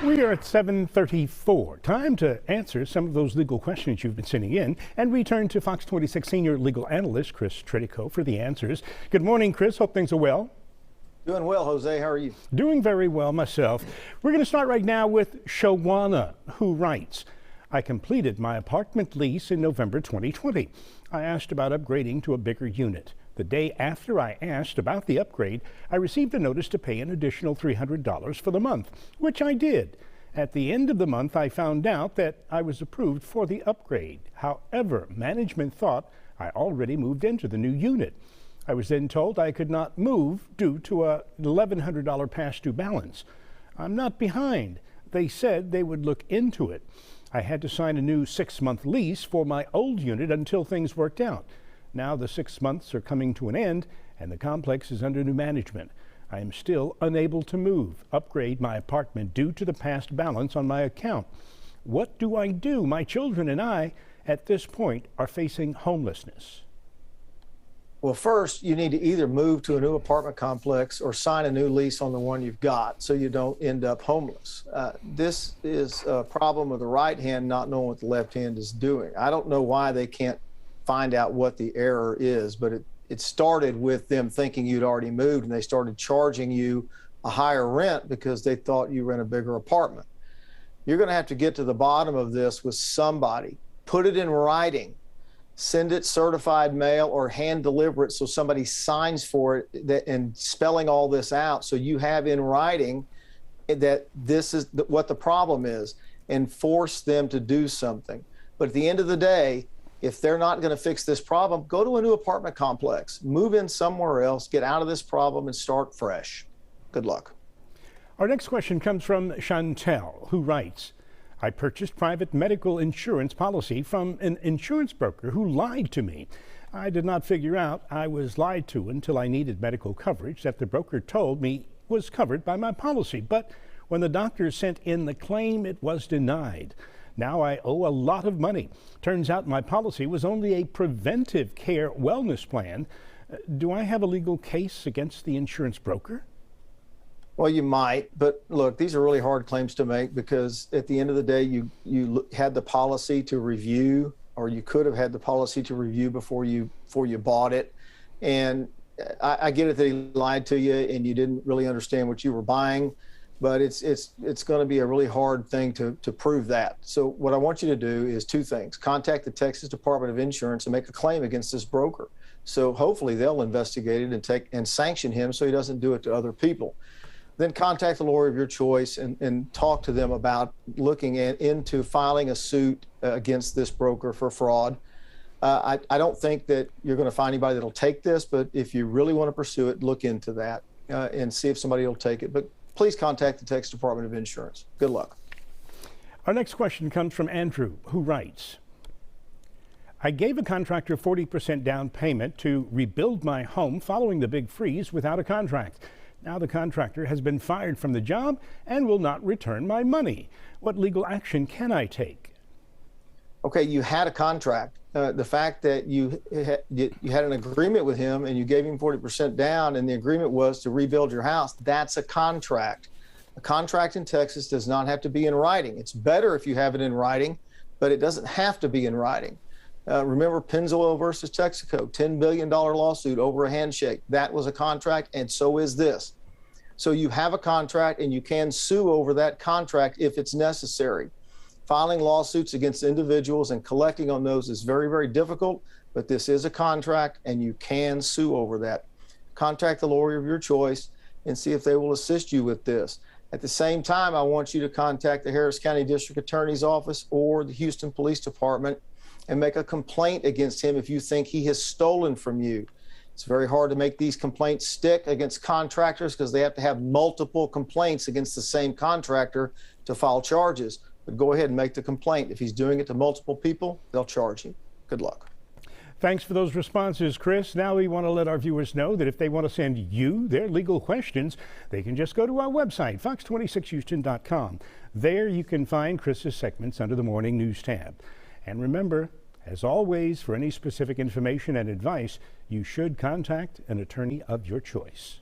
We are at 7:34. Time to answer some of those legal questions you've been sending in and return to Fox 26 senior legal analyst Chris Tritico for the answers. Good morning, Chris. Hope things are well. Doing well, Jose. How are you? Doing very well myself. We're going to start right now with Shawana, who writes, I completed my apartment lease in November 2020. I asked about upgrading to a bigger unit. The day after I asked about the upgrade, I received a notice to pay an additional $300 for the month, which I did. At the end of the month, I found out that I was approved for the upgrade. However, management thought I already moved into the new unit. I was then told I could not move due to a $1,100 past due balance. I'm not behind. They said they would look into it. I had to sign a new 6-month lease for my old unit until things worked out. Now the 6 months are coming to an end and the complex is under new management. I am still unable to upgrade my apartment due to the past balance on my account. What do I do? My children and I at this point are facing homelessness. Well, first, you need to either move to a new apartment complex or sign a new lease on the one you've got so you don't end up homeless. This is a problem with the right hand not knowing what the left hand is doing. I don't know why they can't find out what the error is, but it started with them thinking you'd already moved and they started charging you a higher rent because they thought you were in a bigger apartment. You're going to have to get to the bottom of this with somebody. Put it in writing. Send it certified mail or hand deliver it so somebody signs for it and spelling all this out so you have in writing that this is what the problem is and force them to do something. But at the end of the day, if they're not going to fix this problem, go to a new apartment complex, move in somewhere else, get out of this problem and start fresh. Good luck. Our next question comes from Chantel, who writes, I purchased private medical insurance policy from an insurance broker who lied to me. I did not figure out I was lied to until I needed medical coverage that the broker told me was covered by my policy. But when the doctor sent in the claim, it was denied. Now I owe a lot of money. Turns out my policy was only a preventive care wellness plan. Do I have a legal case against the insurance broker? Well, you might, but look, these are really hard claims to make because at the end of the day, you had the policy to review, or you could have had the policy to review before you bought it. And I get it that he lied to you and you didn't really understand what you were buying, but it's going to be a really hard thing to prove that. So what I want you to do is two things. Contact the Texas Department of Insurance and make a claim against this broker. So hopefully they'll investigate it and sanction him so he doesn't do it to other people. Then contact the lawyer of your choice and talk to them about looking into filing a suit against this broker for fraud. I don't think that you're going to find anybody that'll take this, but if you really want to pursue it, look into that and see if somebody will take it. But please contact the Texas Department of Insurance. Good luck. Our next question comes from Andrew, who writes, I gave a contractor 40% down payment to rebuild my home following the big freeze without a contract. Now the contractor has been fired from the job and will not return my money. What legal action can I take? Okay, you had a contract. The fact that you had an agreement with him and you gave him 40% down and the agreement was to rebuild your house, that's a contract. A contract in Texas does not have to be in writing. It's better if you have it in writing, but it doesn't have to be in writing. Remember Pennzoil versus Texaco, $10 billion lawsuit over a handshake. That was a contract, and so is this. So you have a contract, and you can sue over that contract if it's necessary. Filing lawsuits against individuals and collecting on those is very, very difficult, but this is a contract, and you can sue over that. Contact the lawyer of your choice and see if they will assist you with this. At the same time, I want you to contact the Harris County District Attorney's Office or the Houston Police Department and make a complaint against him if you think he has stolen from you. It's very hard to make these complaints stick against contractors because they have to have multiple complaints against the same contractor to file charges. But go ahead and make the complaint. If he's doing it to multiple people, they'll charge you. Good luck. Thanks for those responses, Chris. Now we want to let our viewers know that if they want to send you their legal questions, they can just go to our website, fox26houston.com. There you can find Chris's segments under the Morning News tab. And remember, as always, for any specific information and advice, you should contact an attorney of your choice.